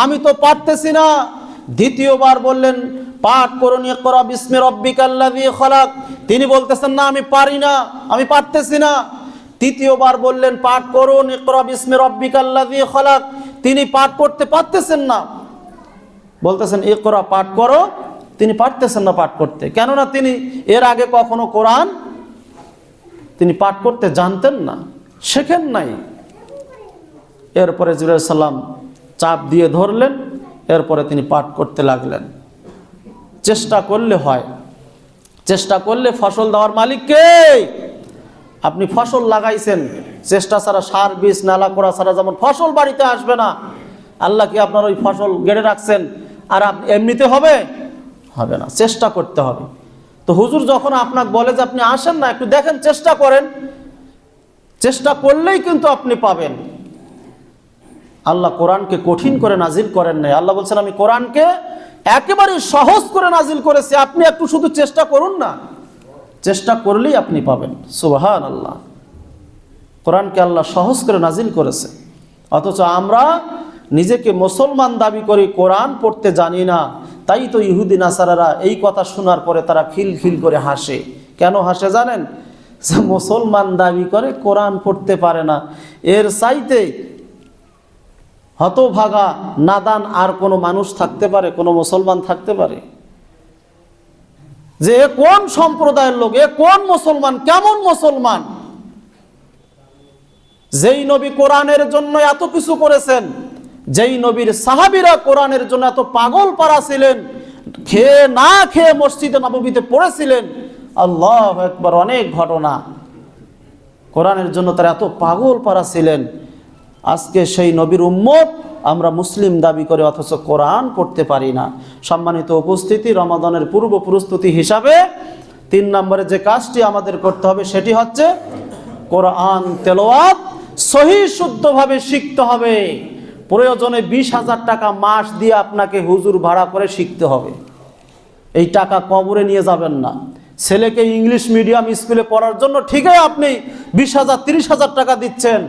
আমি তো পারতেছি না। দ্বিতীয়বার বললেন পাঠ করুন ইকরা বিসমি রাব্বিকাল্লাযী খালাক। তিনি বলতেছেন না আমি পারি না, আমি পারতেছি না। তৃতীয়বার বললেন পাঠ করুন ইকরা বিসমি রাব্বিকাল্লাযী খলাক, তিনি পাঠ করতে পারতেছেন না, বলতেছেন ইকরা পাঠ করো, তিনি পারতেছেন না পাঠ করতে, কেননা তিনি এর আগে কখনো কোরআন তিনি পাঠ করতে জানতেন না, শেখেন নাই। এরপরে জিবরাইল সালাম চাপ দিয়ে ধরলেন, এরপরে তিনি পাঠ করতে লাগলেন। চেষ্টা করলে হয়, চেষ্টা করলে ফসল দেওয়ার মালিক কে? আপনি ফসল লাগাইছেন, চেষ্টা ছাড়া, সার বীজ নালা করা ছাড়া যেমন ফসল বাড়িতে আসবে না, আল্লাহ কি আপনার ওই ফসল গেড়ে রাখছেন আর এমনিতে হবে? হবে না, চেষ্টা করতে হবে। তো হুজুর যখন আপনাকে বলে যে আপনি আসেন না, একটু দেখেন, চেষ্টা করেন, চেষ্টা করলেই কিন্তু আপনি পাবেন। আল্লাহ কোরআনকে কঠিন করে নাজিল করেন নাই। আল্লাহ বলছেন আমি কোরআনকে একেবারে সহজ করে নাজিল করেছি, আপনি একটু শুধু চেষ্টা করুন না, চেষ্টা করলেই আপনি পাবেন। সুবহানাল্লাহ, কোরআনকে আল্লাহ সহজ করে নাজিল করেছে, অথচ আমরা নিজেকে মুসলমান দাবি করি, কোরআন পড়তে জানি না। তাই তো ইহুদি নাসারারা এই কথা শোনার পরে তারা খিলখিল করে হাসে। কেন হাসে জানেন? যে মুসলমান দাবি করে কোরআন পড়তে পারে না। এর চাইতে হতভাগা নাদান আর কোনো মানুষ থাকতে পারে, কোনো মুসলমান থাকতে পারে? যে এ কোন সম্প্রদায়ের লোক, এ কোন মুসলমান, কেমন মুসলমান? যেই নবী কোরআনের জন্য এত কিছু করেছেন, যেই নবীর সাহাবীরা কোরআনের জন্য এত পাগল পারা ছিলেন, খেয়ে না খেয়ে মসজিদে নববীতে পড়েছিলেন, আল্লাহু আকবার, অনেক ঘটনা, কোরআনের জন্য তারা এত পাগল পারা ছিলেন। আজকে সেই নবীর উম্মত আমরা মুসলিম দাবি করে অথচ কোরআন পড়তে পারি না। সম্মানিত উপস্থিতি, রমাদানের পূর্ব প্রস্তুতি হিসাবে 3 নম্বরে যে কাজটি আমাদের করতে হবে সেটি হচ্ছে কোরআন তেলাওয়াত সহি শুদ্ধভাবে শিখতে হবে। প্রয়োজনে 20,000 টাকা মাস দিয়ে আপনাকে হুজুর ভাড়া করে শিখতে হবে। এই টাকা কবরে নিয়ে যাবেন না। ছেলেকে ইংলিশ মিডিয়াম স্কুলে পড়ার জন্য ঠিকই আপনি 20,000 30,000 টাকা দিচ্ছেন,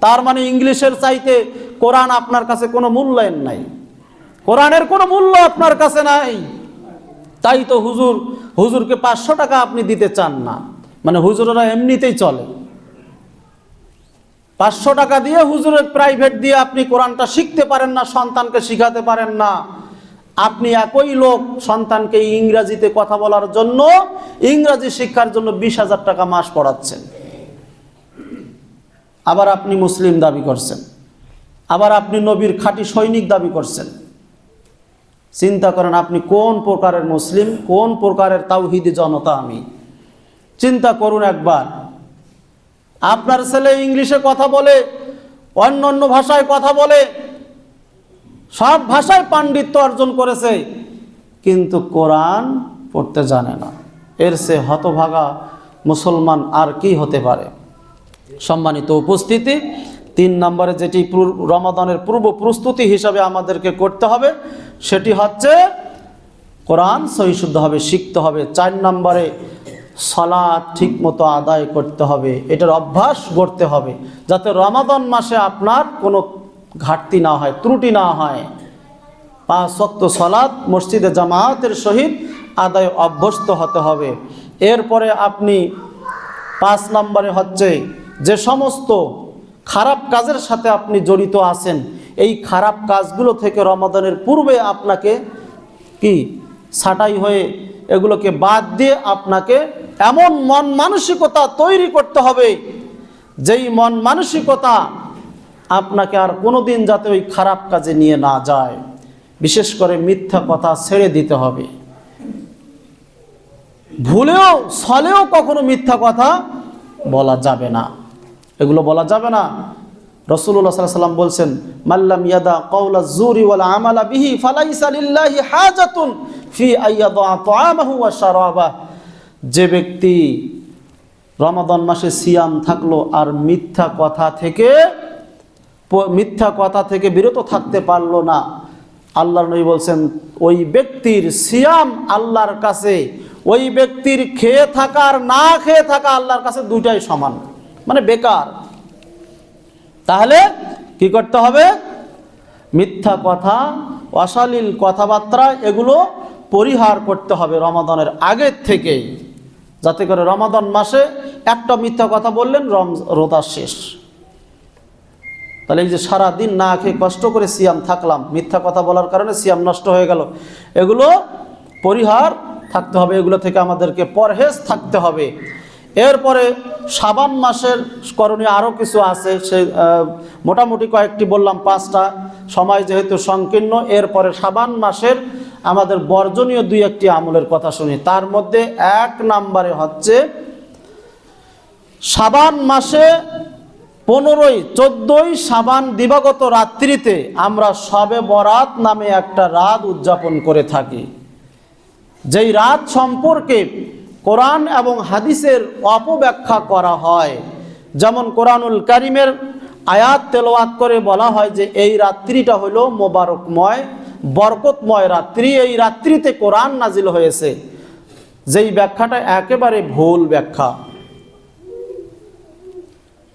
তার মানে ইংলিশের চাইতে কোরআন আপনার কাছে কোনো মূল্যায়ন নাই, কোরআনের কোনো মূল্য আপনার কাছে নাই। তাই তো হুজুরকে 500 টাকা আপনি দিতে চান না, মানে হুজুরেরা এমনিতেই চলে। 500 টাকা দিয়ে হুজুরের প্রাইভেট দিয়ে আপনি কোরআনটা শিখতে পারেন না, সন্তানকে শিখাতে পারেন না। আপনি একই লোক সন্তানকে ইংরেজিতে কথা বলার জন্য, ইংরেজি শিক্ষার জন্য 20,000 টাকা মাস পড়াচ্ছেন। আবার আপনি মুসলিম দাবি করছেন, আবার আপনি নবীর খাঁটি সৈনিক দাবি করছেন। চিন্তা করেন আপনি কোন প্রকারের মুসলিম, কোন প্রকারের তাওহীদি জনতা। আমি চিন্তা করুন একবার, আপনার ছেলে ইংলিশে কথা বলে, অন্য ভাষায় কথা বলে, সব ভাষায় পাণ্ডিত্য অর্জন করেছে, কিন্তু কোরআন পড়তে জানে না। এর সে হতভাগা মুসলমান আর কি হতে পারে? সম্মানিত উপস্থিতি, 3 নম্বরে যেটি রমাদানের পূর্ব প্রস্তুতি হিসাবে আমাদেরকে করতে হবে সেটি হচ্ছে কোরআন সহিশুদ্ধভাবে শিখতে হবে। 4 নম্বরে সালাত ঠিকমতো আদায় করতে হবে, এটার অভ্যাস গড়তে হবে, যাতে রমাদান মাসে আপনার কোনো ঘাটতি না হয়, ত্রুটি না হয়। 5 ওয়াক্ত সালাত মসজিদে জামায়াতের সহিত আদায় অভ্যস্ত হতে হবে। এরপরে আপনি 5 নম্বরে হচ্ছে যে সমস্ত খারাপ কাজের সাথে আপনি জড়িত আছেন, এই খারাপ কাজগুলো থেকে রমাদানের পূর্বে আপনাকে কি ছাঁটাই হয়ে এগুলোকে বাদ দিয়ে আপনাকে এমন মন মানসিকতা তৈরি করতে হবে, যেই মন মানসিকতা আপনাকে আর কোনোদিন যাতে ওই খারাপ কাজে নিয়ে না যায়। বিশেষ করে মিথ্যা কথা ছেড়ে দিতে হবে। ভুলেও ছলেও কখনো মিথ্যা কথা বলা যাবে না, এগুলো বলা যাবে না। রাসূলুল্লাহ সাল্লাল্লাহু আলাইহি ওয়াসাল্লাম বলছেন, মাল্লাম ইয়াদা কাওলা যুরি ওয়াল আমালা বিহি ফালাইসা লিল্লাহি হাজাতুন ফি আইয়াদা তাআমাহু ওয়া শারাবাহু। যে ব্যক্তি রমাদান মাসে সিয়াম থাকলো আর মিথ্যা কথা থেকে বিরত থাকতে পারলো না, আল্লাহর নবী বলছেন ওই ব্যক্তির সিয়াম আল্লাহর কাছে, ওই ব্যক্তির খেয়ে থাকা আর না খেয়ে থাকা আল্লাহর কাছে দুটাই সমান, মানে বেকার। তাহলে কি করতে হবে? মিথ্যা কথা, অশালীল কথাবার্তা এগুলো পরিহার করতে হবে রমাদানের আগের থেকেই, যাতে করে রমাদান মাসে একটা মিথ্যা কথা বললেন, রোজা শেষ। তাহলে এই যে সারাদিন না খেয়ে কষ্ট করে সিয়াম থাকলাম, মিথ্যা কথা বলার কারণে সিয়াম নষ্ট হয়ে গেল, এগুলো পরিহার থাকতে হবে, এগুলো থেকে আমাদেরকে পরহেজ থাকতে হবে। এরপরে শাবান মাসের করণীয় আরও কিছু আছে, সেই মোটামুটি কয়েকটি বললাম, 5টা, সময় যেহেতু সংকীর্ণ। এরপরে শাবান মাসের আমাদের বর্জনীয় 2-1টি আমলের কথা শুনি। তার মধ্যে 1 নম্বরে হচ্ছে শাবান মাসে 14ই শাবান দিবাগত রাত্রিতে আমরা শবে বরাত নামে একটা রাত উদযাপন করে থাকি, যেই রাত সম্পর্কে কোরআন এবং হাদিসের অপব্যাখ্যা করা হয়। যেমন কোরআনুল কারিমের আয়াত তেলাওয়াত করে বলা হয় যে এই রাত্রিটা হলো মোবারকময়, বরকতময় রাত্রি, এই রাত্রিতে কোরআন নাজিল হয়েছে, যেই ব্যাখ্যাটা একেবারে ভুল ব্যাখ্যা।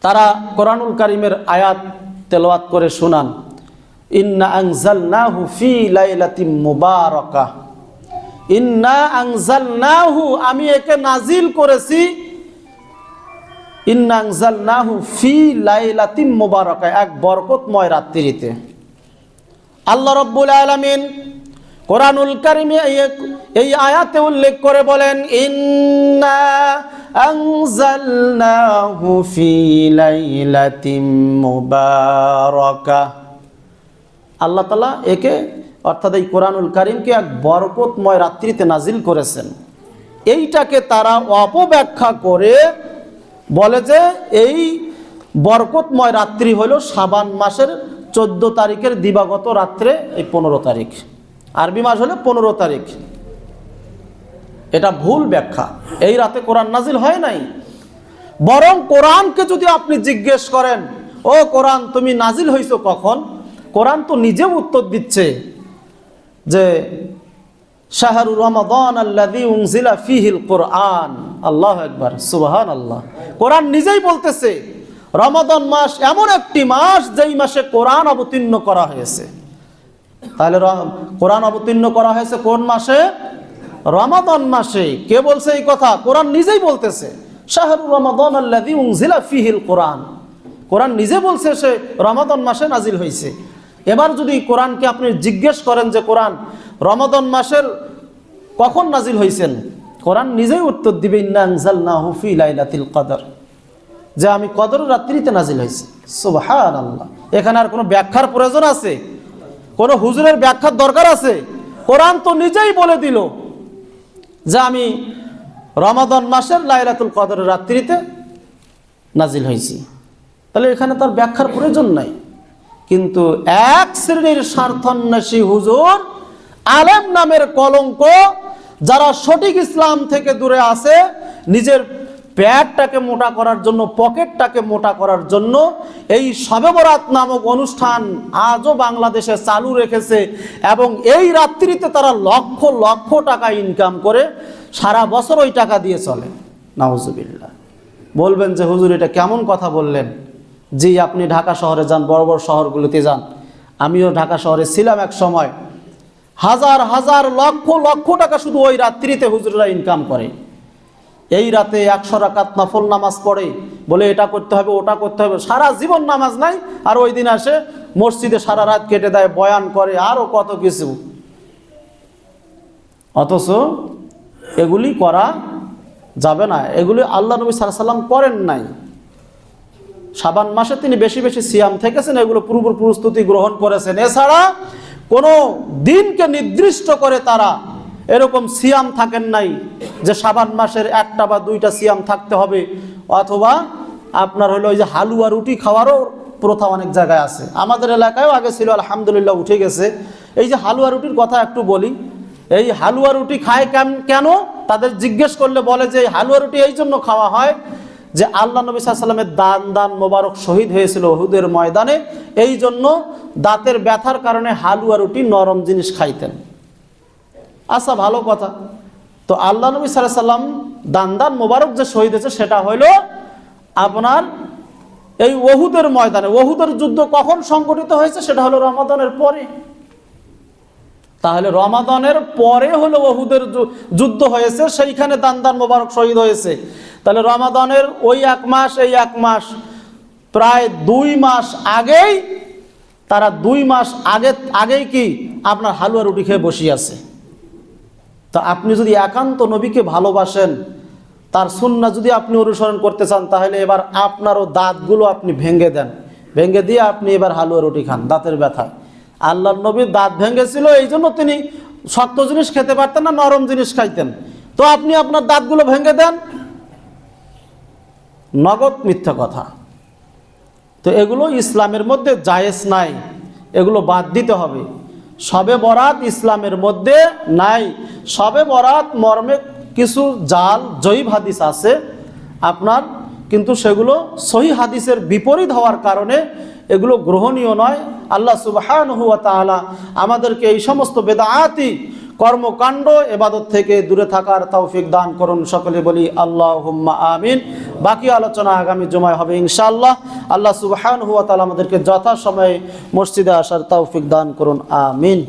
তারা কোরআনুল কারিমের আয়াত তেলাওয়াত করে শোনান, ইন্না আনজালনাহু ফি লাইলাতিম মুবারাকাহ, ইন্না আনজালনাহু, আমি একে নাজিল করেছি, ইন্না আনজালনাহু ফি লাইলাতিম মুবারাকাহ, এক বরকতময় রাত্রিতে। আল্লাহ রাব্বুল আলামিন কোরআনুল কারিমে এই আয়াতে উল্লেখ করে বলেন, ইন্না আনজালনাহু ফি লাইলাতিম মুবারাকাহ। আল্লাহ তাআলা একে, অর্থাৎ এই কোরআনুল কারিমকে এক বরকতময় রাত্রিতে নাজিল করেছেন। এইটাকে তারা অপব্যাখ্যা করে বলে যে এই বরকতময় রাত্রি হলো শাবান মাসের 14 তারিখের দিবাগত রাত্রে, এই 15 তারিখ, আরবি মাস হলো 15 তারিখ। এটা ভুল ব্যাখ্যা, এই রাতে কোরআন নাজিল হয় নাই। বরং কোরআনকে যদি আপনি জিজ্ঞেস করেন, ও কোরআন তুমি নাজিল হইছো কখন, কোরআন তো নিজেও উত্তর দিচ্ছে যে শাহরু রমাদান আল্লাযী উনজিলা ফীহিল কোরআন। আল্লাহু আকবার, সুবহানাল্লাহ। কোরআন নিজেই বলতেছে রমাদান মাস এমন একটি মাস যেই মাসে কোরআন অবতীর্ণ করা হয়েছে। তাহলে কোরআন অবতীর্ণ করা হয়েছে কোন মাসে? রমাদান মাসে। কে বলছে এই কথা? কোরআন নিজেই বলতেছে শাহরু রমাদান আল্লাযী উনজিলা ফীহিল কোরআন। কোরআন নিজে বলছে সে রমাদান মাসে নাজিল হয়েছে। এবার যদি কোরআনকে আপনি জিজ্ঞেস করেন যে কোরআন রমাদান মাসের কখন নাজিল হয়েছেন, কোরআন নিজেই উত্তর দিবে ইন্না আনজালনাহু ফি লাইলাতিল কদর, যে আমি কদর রাত্রিতে নাজিল হয়েছে। সুবহানাল্লাহ। এখানে আর কোনো ব্যাখ্যার প্রয়োজন আছে? কোনো হুজুরের ব্যাখ্যার দরকার আছে? কোরআন তো নিজেই বলে দিল যে আমি রমাদান মাসের লাইলাতুল কদর রাত্রিতে নাজিল হয়েছি। তাহলে এখানে তার ব্যাখ্যার প্রয়োজন নাই। কিন্তু এক শ্রেণীর স্বার্থান্বেষী হুজুর, আলেম নামের কলঙ্ক, যারা সঠিক ইসলাম থেকে দূরে আছে, নিজের পেটটাকে মোটা করার জন্য, পকেটটাকে মোটা করার জন্য এই শবে বরাত নামক অনুষ্ঠান আজও বাংলাদেশে চালু রেখেছে এবং এই রাত্রিতে তারা লক্ষ লক্ষ টাকা ইনকাম করে সারা বছর ওই টাকা দিয়ে চলে। নাউজুবিল্লাহ। বলবেন যে হুজুর এটা কেমন কথা বললেন? জি, আপনি ঢাকা শহরে যান, বড় বড় শহরগুলোতে যান। আমিও ঢাকা শহরে ছিলাম এক সময়। হাজার হাজার লক্ষ লক্ষ টাকা শুধু ওই রাত্রিতে হুজুররা ইনকাম করে। এই রাতে 100 রাকাত নফল নামাজ পড়ে, বলে এটা করতে হবে ওটা করতে হবে, সারা জীবন নামাজ নাই, আর ওই দিন আসে মসজিদে সারা রাত কেটে দেয়, বয়ান করে, আরও কত কিছু। অথচ এগুলি করা যাবে না, এগুলি আল্লাহ নবী সাল্লাল্লাহু আলাইহি ওয়াসাল্লাম করেন নাই। শাবান মাসে তিনি বেশি বেশি সিয়াম থেকেছেন, এগুলো পূর্ব প্রস্তুতি গ্রহণ করেছেন। এছাড়া কোনো দিনকে নির্দিষ্ট করে তারা এরকম সিয়াম থাকেন নাই যে শাবান মাসের 1টা বা 2টা সিয়াম থাকতে হবে, অথবা আপনার হলো ওই যে হালুয়া রুটি খাওয়ারও প্রথা অনেক জায়গায় আছে। আমাদের এলাকায়ও আগে ছিল, আলহামদুলিল্লাহ উঠে গেছে। এই যে হালুয়া রুটির কথা একটু বলি। এই হালুয়া রুটি খায় কেন? তাদের জিজ্ঞেস করলে বলে যে এই হালুয়া রুটি এই জন্য খাওয়া হয় যে আল্লাহ নবী সাল্লাল্লাহু আলাইহি ওয়াসাল্লামের দান মোবারক শহীদ হয়েছিল উহুদের ময়দানে, এই জন্য দাঁতের ব্যথার কারণে হালুয়া রুটি নরম জিনিস খাইতেন। আচ্ছা, ভালো কথা। তো আল্লাহ নবী সাল্লাল্লাহু আলাইহি ওয়াসাল্লাম দান মোবারক যে শহীদ হয়েছে সেটা হইল আপনার এই উহুদের ময়দানে। উহুদের যুদ্ধ কখন সংগঠিত হয়েছে? সেটা হলো রমাদানের পরে। তাহলে রমাদানের পরে হলো ওহুদের যুদ্ধ হয়েছে, সেইখানে দান মোবারক শহীদ হয়েছে। তাহলে রমাদানের ওই 1 মাস, এই 1 মাস, প্রায় 2 মাস আগেই তারা 2 মাস আগেই কি আপনার হালুয়া রুটি খেয়ে বসে আছে। তা আপনি যদি একান্ত নবীকে ভালোবাসেন, তার সুন্নাহ যদি আপনি অনুসরণ করতে চান, তাহলে এবার আপনারও দাঁতগুলো আপনি ভেঙে দেন, ভেঙে দিয়ে আপনি এবার হালুয়া রুটি খান দাঁতের ব্যথায়। আল্লাহর নবীর দাঁত ভেঙেছিল, এই জন্য তিনি শক্ত জিনিস খেতে পারতেন না, নরম জিনিস খাইতেন। তো আপনি আপনার দাঁতগুলো ভেঙে দেন, নগদ মিথ্যা কথা। তো এগুলো ইসলামের মধ্যে জায়েজ নাই, এগুলো বাদ দিতে হবে। শবে বরাত ইসলামের মধ্যে নাই। শবে বরাত মর্মে কিছু জাল জয়ীব হাদিস আছে আপনার, কিন্তু সেগুলো সহিহ হাদিসের বিপরীত হওয়ার কারণে এগুলো গ্রহণীয় নয়। আল্লাহ সুবহানাহু ওয়া তাআলা আমাদেরকে এই সমস্ত বেদাআতি কর্মকাণ্ড ইবাদত থেকে দূরে থাকার তৌফিক দান করুন। সকলে বলি আল্লাহুম্মা আমিন। বাকি আলোচনা আগামী জুমায় হবে ইনশাআল্লাহ। আল্লাহ সুবহানাহু ওয়া তাআলা আমাদেরকে যথাসময়ে মসজিদে আসার তৌফিক দান করুন, আমিন।